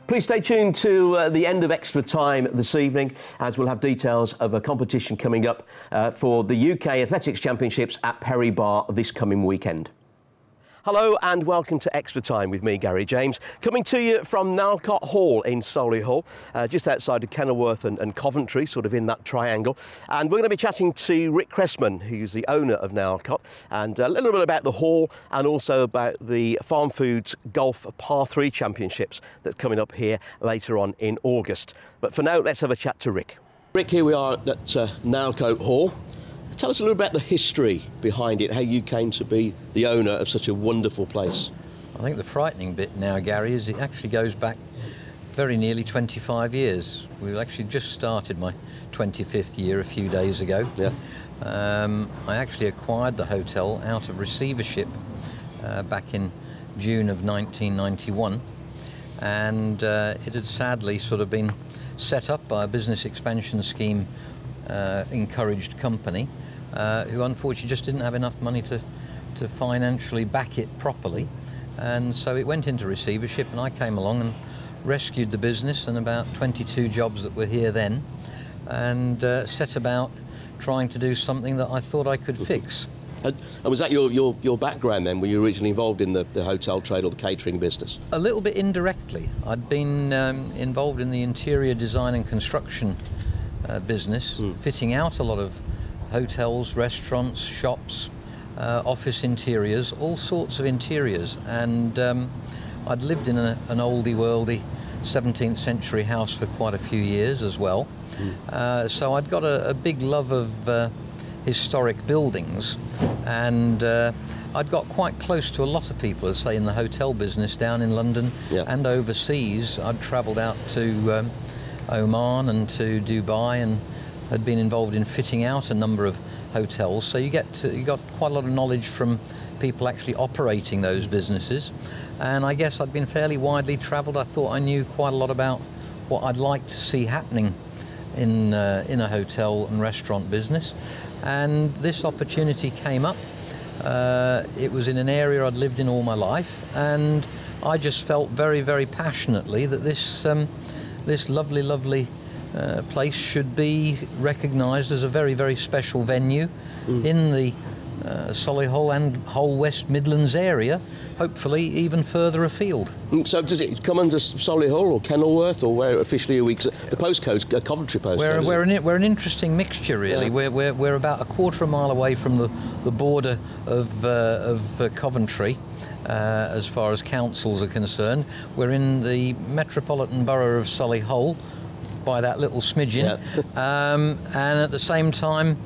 Please stay tuned to the end of Extra Time this evening, as we'll have details of a competition coming up for the UK Athletics Championships at Perry Bar this coming weekend. Hello and welcome to Extra Time with me, Gary James, coming to you from Nailcote Hall in Solihull, just outside of Kenilworth and Coventry, sort of in that triangle. And we're going to be chatting to Rick Cressman, who's the owner of Nailcote, and a little bit about the hall and also about the Farmfoods Golf Par 3 Championships that's coming up here later on in August. But for now, let's have a chat to Rick. Rick, here we are at Nailcote Hall. Tell us a little about the history behind it, how you came to be the owner of such a wonderful place. I think the frightening bit now, Gary, is it actually goes back very nearly 25 years. We've actually just started my 25th year a few days ago. Yeah. I actually acquired the hotel out of receivership back in June of 1991, and it had sadly sort of been set up by a business expansion scheme encouraged company who unfortunately just didn't have enough money to financially back it properly, and so it went into receivership, and I came along and rescued the business and about 22 jobs that were here then, and set about trying to do something that I thought I could fix. And was that your background then? Were you originally involved in the hotel trade or the catering business? A little bit indirectly. I'd been involved in the interior design and construction business, fitting out a lot of hotels, restaurants, shops, office interiors, all sorts of interiors. And I'd lived in an oldie worldy 17th century house for quite a few years as well. So I'd got a big love of historic buildings, and I'd got quite close to a lot of people, as say in the hotel business down in London and overseas. I'd travelled out to Oman and to Dubai, and had been involved in fitting out a number of hotels. So you got quite a lot of knowledge from people actually operating those businesses. And I guess I'd been fairly widely travelled. I thought I knew quite a lot about what I'd like to see happening in a hotel and restaurant business. And this opportunity came up. It was in an area I'd lived in all my life, and I just felt very, very passionately that this lovely place should be recognised as a very, very special venue in the Solihull and whole West Midlands area, hopefully even further afield. So does it come under Solihull or Kenilworth, or where officially are we? The postcode's a Coventry postcode. We're an interesting mixture, really. Yeah. We're about a quarter of a mile away from the border of Coventry. As far as councils are concerned, we're in the metropolitan borough of Solihull by that little smidgen, and at the same time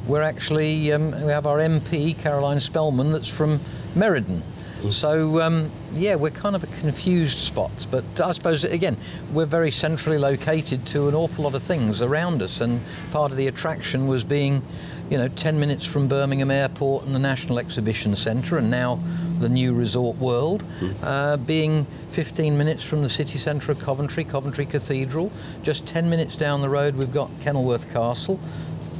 we're actually we have our MP Caroline Spellman that's from Meriden. So yeah, we're kind of a confused spot, but I suppose again we're very centrally located to an awful lot of things around us, and part of the attraction was being, 10 minutes from Birmingham Airport and the National Exhibition Centre, and now the new Resort World, being 15 minutes from the city centre of Coventry Cathedral. Just 10 minutes down the road we've got Kenilworth Castle,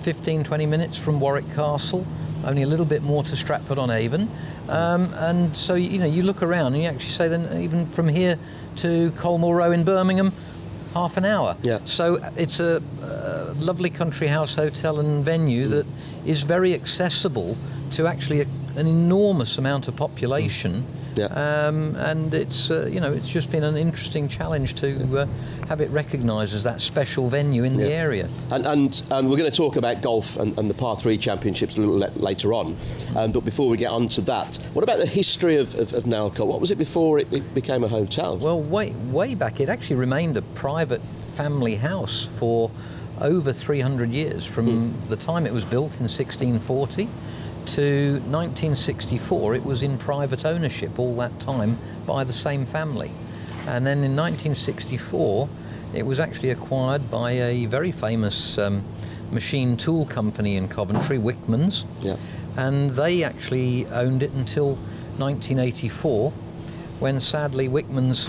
15-20 minutes from Warwick Castle, only a little bit more to Stratford-on-Avon, and so you look around and you actually say then even from here to Colmore Row in Birmingham, half an hour. Yeah. So it's a lovely country house hotel and venue that is very accessible to actually an enormous amount of population. And it's it's just been an interesting challenge to have it recognised as that special venue in the area. And we're going to talk about golf and the Par 3 Championships a little later on. But before we get on to that, what about the history of Nailcote? What was it before it became a hotel? Well, way back, it actually remained a private family house for over 300 years, from the time it was built in 1640 to 1964. It was in private ownership all that time by the same family, and then in 1964 it was actually acquired by a very famous machine tool company in Coventry, Wickman's, and they actually owned it until 1984, when sadly Wickman's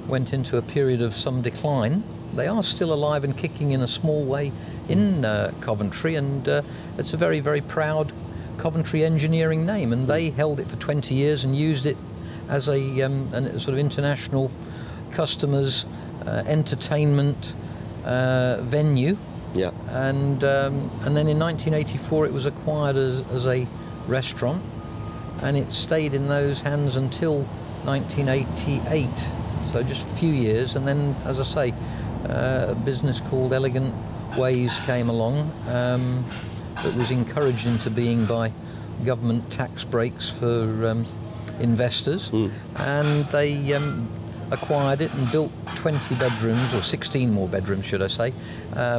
went into a period of some decline. They are still alive and kicking in a small way in Coventry, and it's a very, very proud Coventry engineering name, and they held it for 20 years and used it as a sort of international customers entertainment venue. Yeah. And then in 1984 it was acquired as a restaurant, and it stayed in those hands until 1988, so just a few years. And then, as I say, a business called Elegant Ways came along that was encouraged into being by government tax breaks for investors, and they acquired it and built 20 bedrooms, or 16 more bedrooms should I say,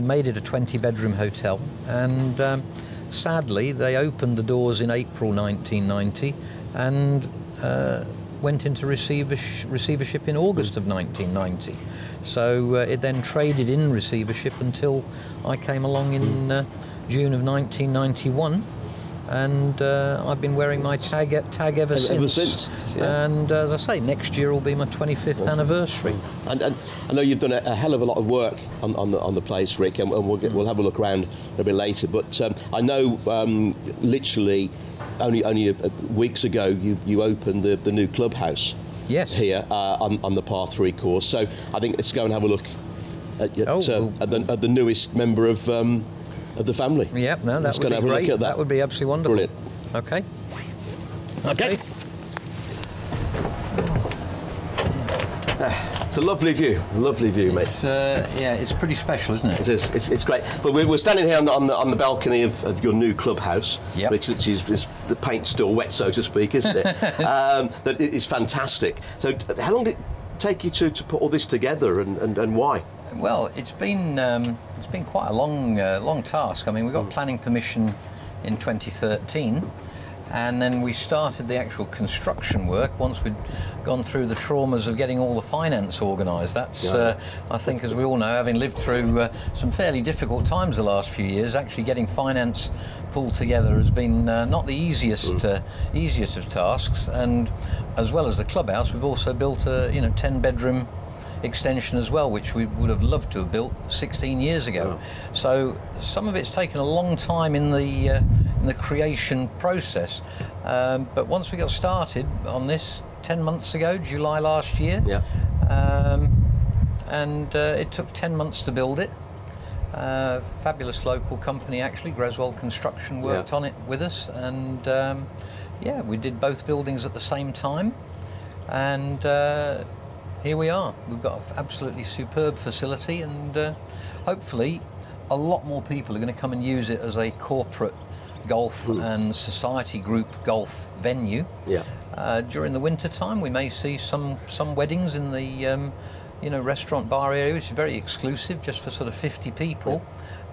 made it a 20-bedroom hotel, and sadly they opened the doors in April 1990 and went into receivership in August of 1990. So it then traded in receivership until I came along in June of 1991. And I've been wearing my tag ever since. Yeah. And as I say, next year will be my 25th anniversary. And I know you've done a hell of a lot of work on the place, Rick, and we'll have a look around a bit later. But I know literally only weeks ago you opened the new clubhouse. Yes. Here on the Par 3 course. So I think let's go and have a look at the newest member of the family. Yep, no, that would be great. That would be absolutely wonderful. Brilliant. Okay. It's a lovely view, mate. Yeah, it's pretty special, isn't it? It is. It's great. But we're standing here on the balcony of your new clubhouse, which is the paint's still wet, so to speak, isn't it? That is fantastic. So, how long did it take you to put all this together, and why? Well, it's been quite a long task. I mean, we got planning permission in 2013, and then we started the actual construction work once we'd gone through the traumas of getting all the finance organised. That's, I think, as we all know, having lived through some fairly difficult times the last few years, actually getting finance pulled together has been not the easiest of tasks. And as well as the clubhouse, we've also built a 10-bedroom extension as well, which we would have loved to have built 16 years ago. So some of it's taken a long time in the creation process, but once we got started on this 10 months ago, July last year, and it took 10 months to build it. Fabulous local company actually, Greswold Construction, worked on it with us, and we did both buildings at the same time, and here we are. We've got an absolutely superb facility, and hopefully a lot more people are going to come and use it as a corporate golf and society group golf venue. During the winter time we may see some weddings in the restaurant bar area, which is very exclusive, just for sort of 50 people.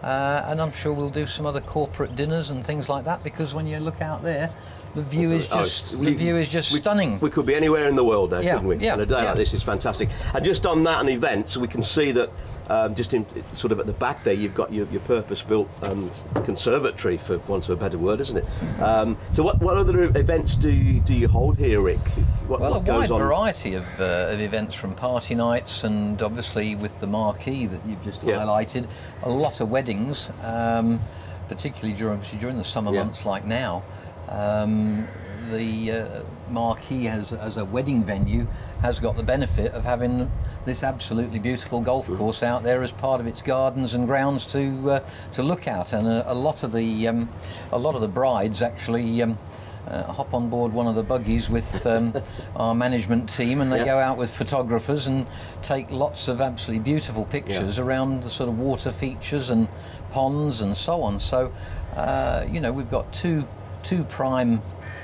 And I'm sure we'll do some other corporate dinners and things like that, because when you look out there, the view is just stunning. We could be anywhere in the world now, couldn't we? And a day like this is fantastic. And just on that, an event, so we can see that just in sort of at the back there, you've got your purpose-built conservatory, for want of a better word, isn't it? So what other events do you hold here, Rick? What a goes wide on? variety of events, from party nights, and obviously with the marquee that you've just highlighted, a lot of weddings, particularly during the summer months like now. The marquee as a wedding venue has got the benefit of having this absolutely beautiful golf course out there as part of its gardens and grounds to look at, and a lot of the brides actually hop on board one of the buggies with our management team, and they go out with photographers and take lots of absolutely beautiful pictures around the sort of water features and ponds and so on. So we've got two prime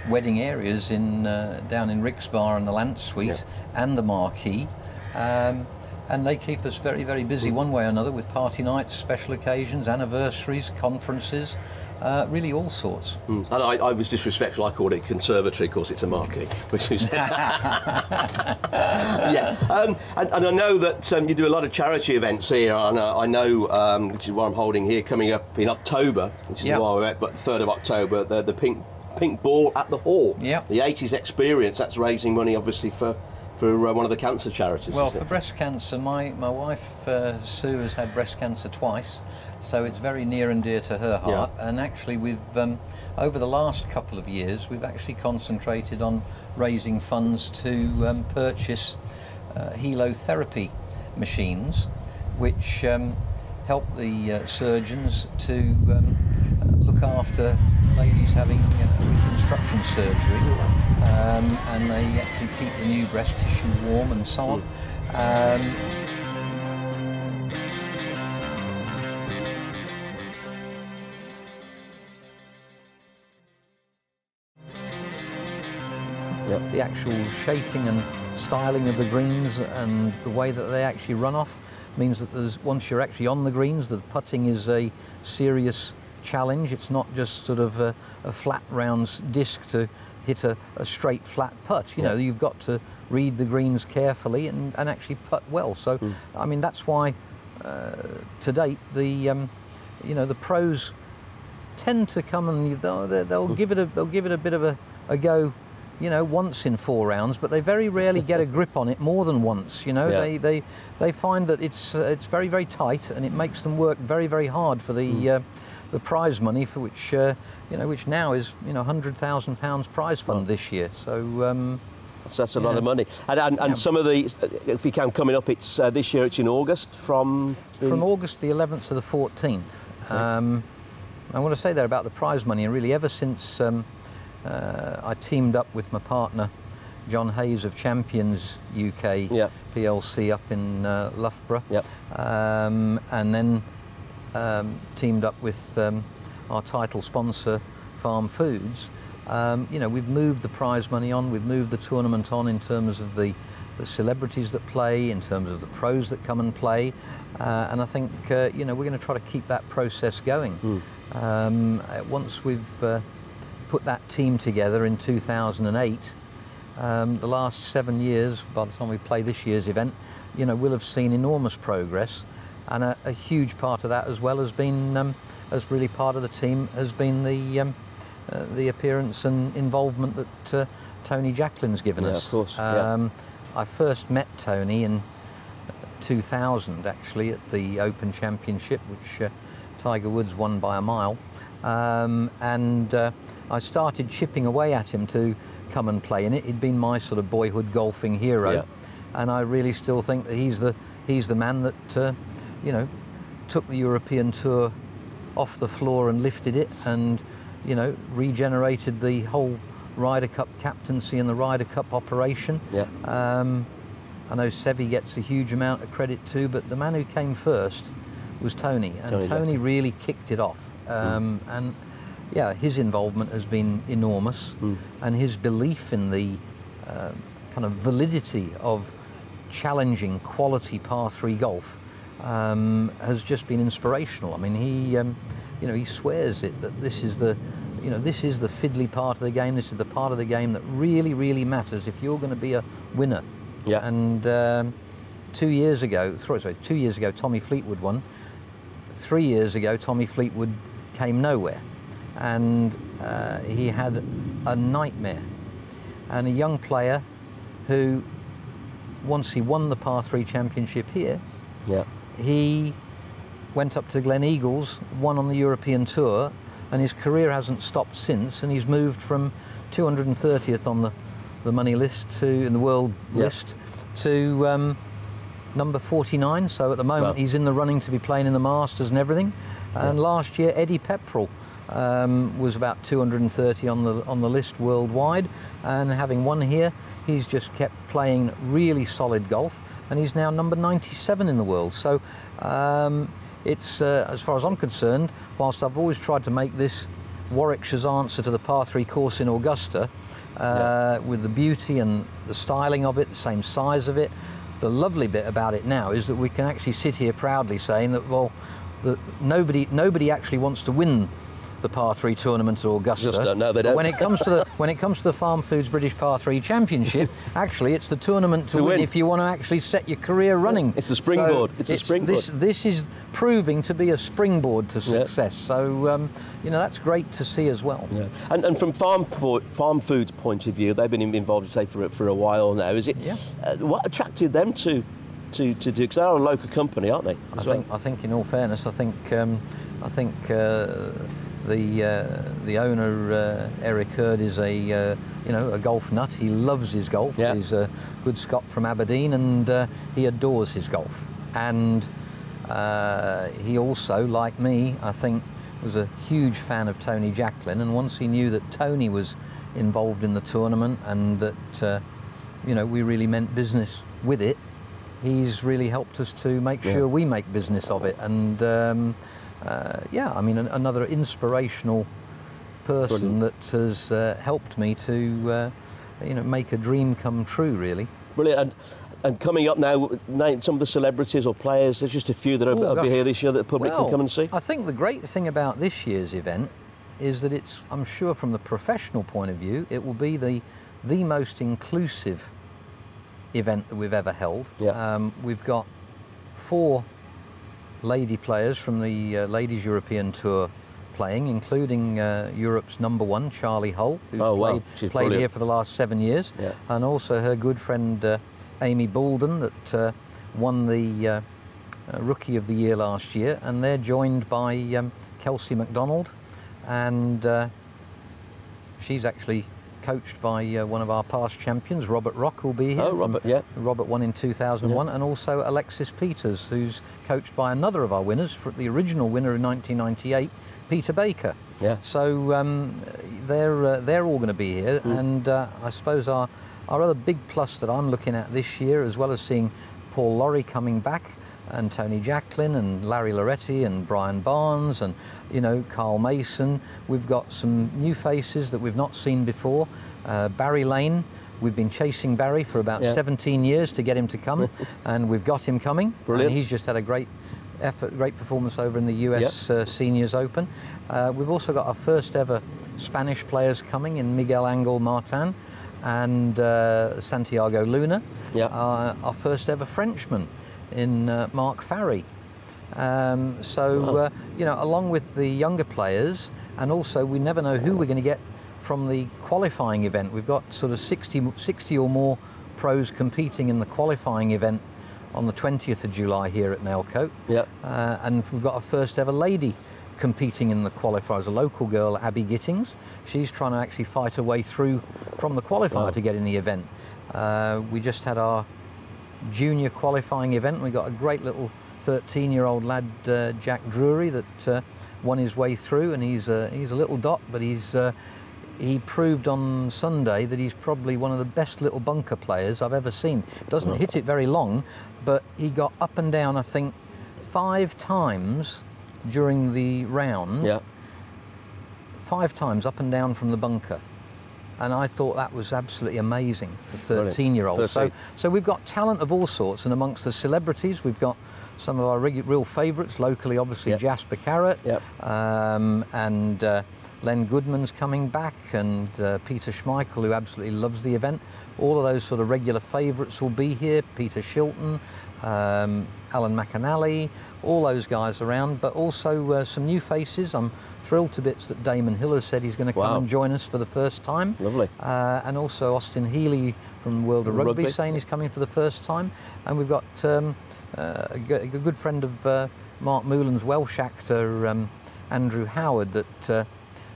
wedding areas down in Rick's Bar and the Lance Suite and the marquee, and they keep us very, very busy one way or another, with party nights, special occasions, anniversaries, conferences, really all sorts. And I was disrespectful, I called it conservatory, of course it's a marquee, which is and I know that you do a lot of charity events here, and I know, which is what I'm holding here, coming up in October, which is a while away, but 3rd of October, the pink ball at the Hall, the 80s experience. That's raising money obviously for one of the cancer charities. Well, for breast cancer, my wife Sue has had breast cancer twice, so it's very near and dear to her heart. And actually we've over the last couple of years we've actually concentrated on raising funds to purchase helotherapy machines which help the surgeons to look after ladies having reconstruction surgery, and they actually keep the new breast tissue warm and so on. The actual shaping and styling of the greens and the way that they actually run off means that once you're actually on the greens, the putting is a serious challenge. It's not just sort of a flat round disc to hit a straight flat putt. You know, you've got to read the greens carefully and actually putt well. So I mean, that's why to date the the pros tend to come and they'll give it a bit of a go, once in 4 rounds, but they very rarely get a grip on it more than once. They find that it's very, very tight, and it makes them work very, very hard for the prize money, for which which now is £100,000 prize fund this year. So that's a lot of money. And some of the, if we can, coming up, it's this year it's in August from August the 11th to the 14th. I want to say there about the prize money, and really ever since I teamed up with my partner John Hayes of Champions UK PLC up in Loughborough, and then teamed up with our title sponsor Farmfoods. We've moved the prize money on, we've moved the tournament on in terms of the celebrities that play, in terms of the pros that come and play, and I think we're going to try to keep that process going. Once we've put that team together in 2008, the last 7 years, by the time we play this year's event, we'll have seen enormous progress, and a huge part of that as well has been, as really part of the team, has been the appearance and involvement that Tony Jacquelin's given us. Of course. I first met Tony in 2000, actually, at the Open Championship, which Tiger Woods won by a mile, and I started chipping away at him to come and play in it. He'd been my sort of boyhood golfing hero, and I really still think that he's the man that took the European Tour off the floor and lifted it, and regenerated the whole Ryder Cup captaincy and the Ryder Cup operation. I know Seve gets a huge amount of credit too, but the man who came first was Tony, and Tony really kicked it off. And his involvement has been enormous, and his belief in the kind of validity of challenging quality par 3 golf has just been inspirational. I mean, he swears that this is the fiddly part of the game. This is the part of the game that really, really matters if you're going to be a winner. And 2 years ago, Tommy Fleetwood won. 3 years ago, Tommy Fleetwood came nowhere, and he had a nightmare. And a young player who, once he won the par 3 championship here, he went up to Glen Eagles, won on the European Tour, and his career hasn't stopped since, and he's moved from 230th on the money list in the world list to number 49. So at the moment he's in the running to be playing in the Masters and everything. And last year Eddie Pepperell was about 230 on the list worldwide, and having won here, he's just kept playing really solid golf, and he's now number 97 in the world. So it's as far as I'm concerned, whilst I've always tried to make this Warwickshire's answer to the par 3 course in Augusta, with the beauty and the styling of it, the same size of it, the lovely bit about it now is that we can actually sit here proudly saying that, well, nobody actually wants to win the par 3 tournament at Augusta. No, they don't. But when it comes to the Farmfoods British Par 3 Championship, actually it's the tournament to win if you want to actually set your career running. It's a springboard. So it's a springboard. This is proving to be a springboard to success. So that's great to see as well. And from Farmfoods' point of view, they've been involved, say, for a while now. Is it what attracted them to do? Because they're a local company, aren't they? I think, in all fairness, I think The owner, Eric Hurd, is a golf nut. He loves his golf. Yeah. He's a good Scot from Aberdeen, and he adores his golf. And he also, like me, I think, was a huge fan of Tony Jacklin. And once he knew that Tony was involved in the tournament and that we really meant business with it, he's really helped us to make sure we make business of it. And I mean, another inspirational person that has helped me to make a dream come true, really. Brilliant. And coming up now, some of the celebrities or players, there's just a few that will be here this year that the public can come and see. I think the great thing about this year's event is that it's, I'm sure from the professional point of view, it will be the most inclusive event that we've ever held. Yeah. We've got 4 lady players from the Ladies European Tour playing, including Europe's #1, Solihull, who's played here for the last 7 years, and also her good friend Amy Boulden that won the Rookie of the Year last year, and they're joined by Kelsey MacDonald, and she's actually coached by one of our past champions, Robert Rock, who'll be here. Oh, Robert, yeah. Robert won in 2001, and also Alexis Peters, who's coached by another of our winners, the original winner in 1998, Peter Baker. Yeah. So they're all going to be here, and I suppose our other big plus that I'm looking at this year, as well as seeing Paul Lawrie coming back, and Tony Jacklin and Larry Loretti and Brian Barnes and Carl Mason. We've got some new faces that we've not seen before. Barry Lane, we've been chasing Barry for about 17 years to get him to come, and we've got him coming. Brilliant. And he's just had a great performance over in the US Seniors Open. We've also got our first ever Spanish players coming in Miguel Angel Martin and Santiago Luna. Yeah. Our first ever Frenchman in Mark Farry. Along with the younger players, and also we never know who we're going to get from the qualifying event. We've got sort of 60 or more pros competing in the qualifying event on the 20th of July here at Nailcote. Yeah. And we've got our first ever lady competing in the qualifiers, a local girl, Abby Gittings. She's trying to actually fight her way through from the qualifier to get in the event. We just had our junior qualifying event. We got a great little 13-year-old lad, Jack Drury, that won his way through, and he's a little dot, but he proved on Sunday that he's probably one of the best little bunker players I've ever seen. Doesn't hit it very long, but he got up and down, I think, 5 times during the round. Yeah. 5 times up and down from the bunker. And I thought that was absolutely amazing for 13-year-olds. So we've got talent of all sorts, and amongst the celebrities, we've got some of our real favourites locally, obviously Jasper Carrott, and Len Goodman's coming back, and Peter Schmeichel, who absolutely loves the event. All of those sort of regular favourites will be here. Peter Shilton, Alan McAnally, all those guys around, but also some new faces. I'm thrilled to bits that Damon Hill has said he's going to come and join us for the first time. Lovely. And also Austin Healy from the World of Rugby saying he's coming for the first time. And we've got a good friend of Mark Moulin's Welsh actor, Andrew Howard, that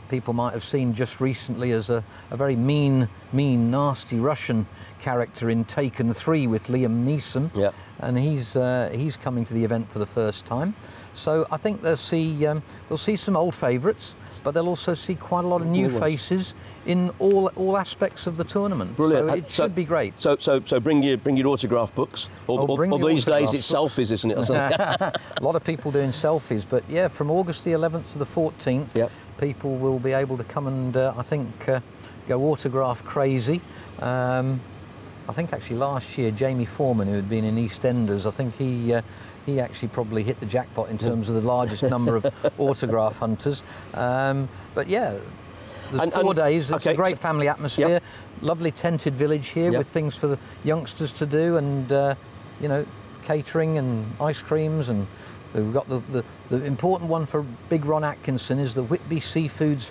people might have seen just recently as a very mean, nasty Russian character in Taken 3 with Liam Neeson. Yeah. And he's coming to the event for the first time. So I think they'll see some old favourites, but they'll also see quite a lot of new faces in all aspects of the tournament. Brilliant. So it should be great. So bring your autograph books. Or these days it's selfies, isn't it? Or a lot of people doing selfies, but yeah, from August the 11th to the 14th, people will be able to come and I think go autograph crazy. I think actually last year Jamie Foreman, who had been in EastEnders, I think he actually probably hit the jackpot in terms of the largest number of autograph hunters. But yeah, there's 4 days. It's a great family atmosphere. Lovely tented village here with things for the youngsters to do, and catering and ice creams, and we've got the important one for Big Ron Atkinson is the Whitby Seafoods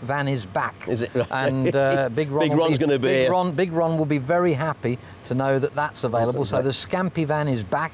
van is back. Is it? And Big Ron's going to be here. Big Ron will be very happy to know that that's available. So the Scampi van is back.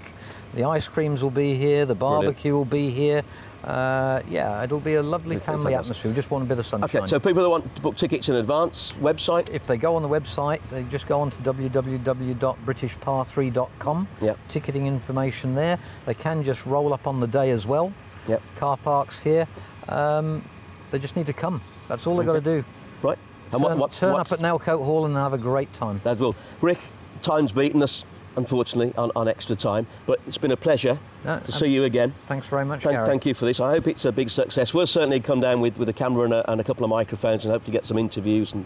The ice creams will be here. The barbecue will be here. Yeah, it'll be a lovely family atmosphere. We just want a bit of sunshine. Okay, so people that want to book tickets in advance, website? If they go on the website, they just go on to www.britishpar3.com. Yep. Ticketing information there. They can just roll up on the day as well. Yep. Car parks here. They just need to come. That's all they've got to do. Right. And turn up at Nailcote Hall and have a great time. That will. Rick, time's beaten us, unfortunately, on extra time, but it's been a pleasure to see you again. Thanks very much, Gary. Thank you for this. I hope it's a big success. We'll certainly come down with a camera and a couple of microphones and hopefully get some interviews and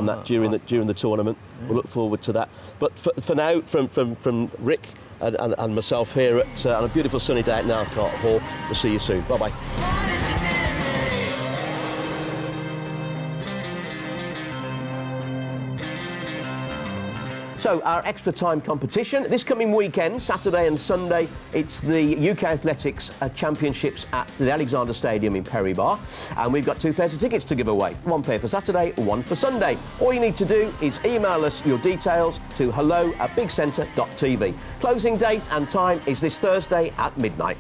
that during the tournament. Yeah. We'll look forward to that. But for now, from Rick and myself here on a beautiful sunny day at Nailcote Hall, we'll see you soon. Bye-bye. So our extra time competition this coming weekend, Saturday and Sunday, it's the UK Athletics Championships at the Alexander Stadium in Perry Bar, and we've got 2 pairs of tickets to give away, 1 pair for Saturday, 1 for Sunday. All you need to do is email us your details to hello@bigcentre.tv. Closing date and time is this Thursday at midnight.